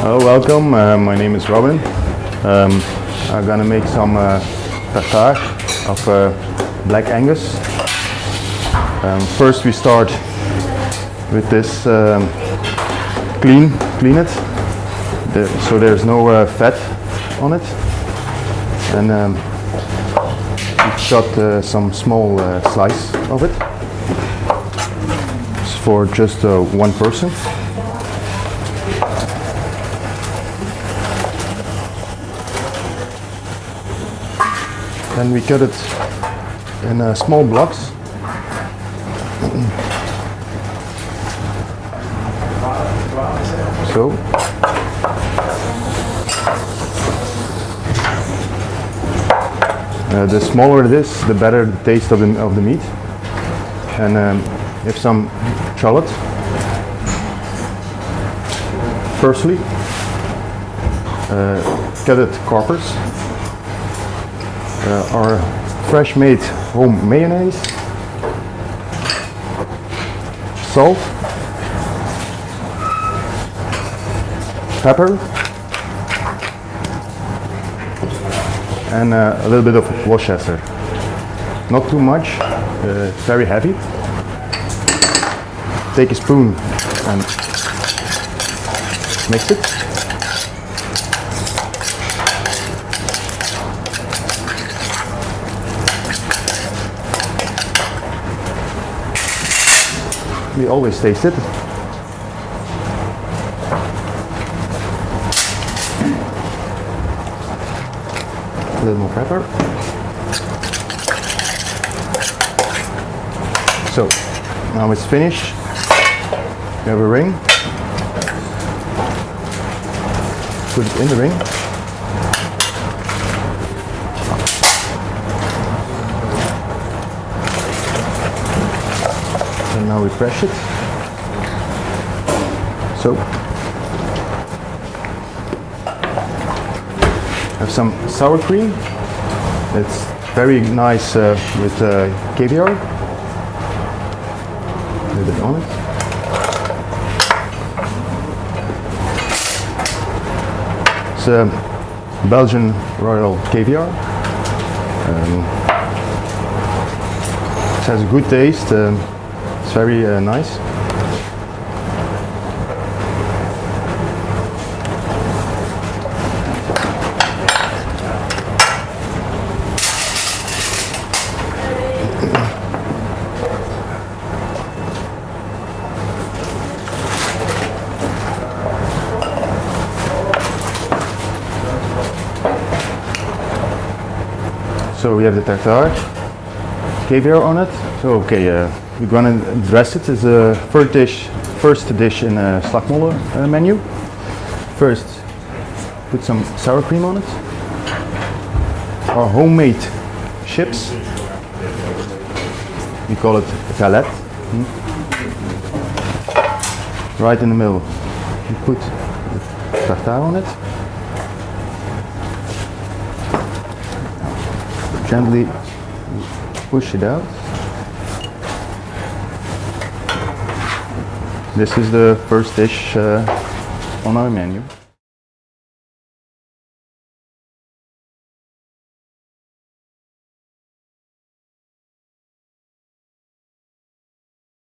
Welcome. My name is Robin. I'm gonna make some tartare of black Angus. First we start with this clean it so there's no fat on it, and we cut some small slice of it. It's for just one person. Then we cut it in small blocks. So. The smaller it is, the better the taste of the meat. And if some shallot, firstly, cut it quarters. Our fresh made home mayonnaise, salt, pepper, and a little bit of Worcestershire. Not too much, it's very heavy. Take a spoon and mix it. We always taste it. A little more pepper. So now it's finished. We have a ring. Put it in the ring. And now we press it. So have some sour cream. It's very nice with caviar. A little bit on it. It's Belgian royal caviar. It has a good taste. It's very nice. So we have the tartare, caviar on it. So okay, we're gonna dress it as a first dish in a Slagmolen menu. First, put some sour cream on it. Our homemade chips. We call it galette. Right in the middle, you put the tartare on it. Gently push it out. This is the first dish on our menu.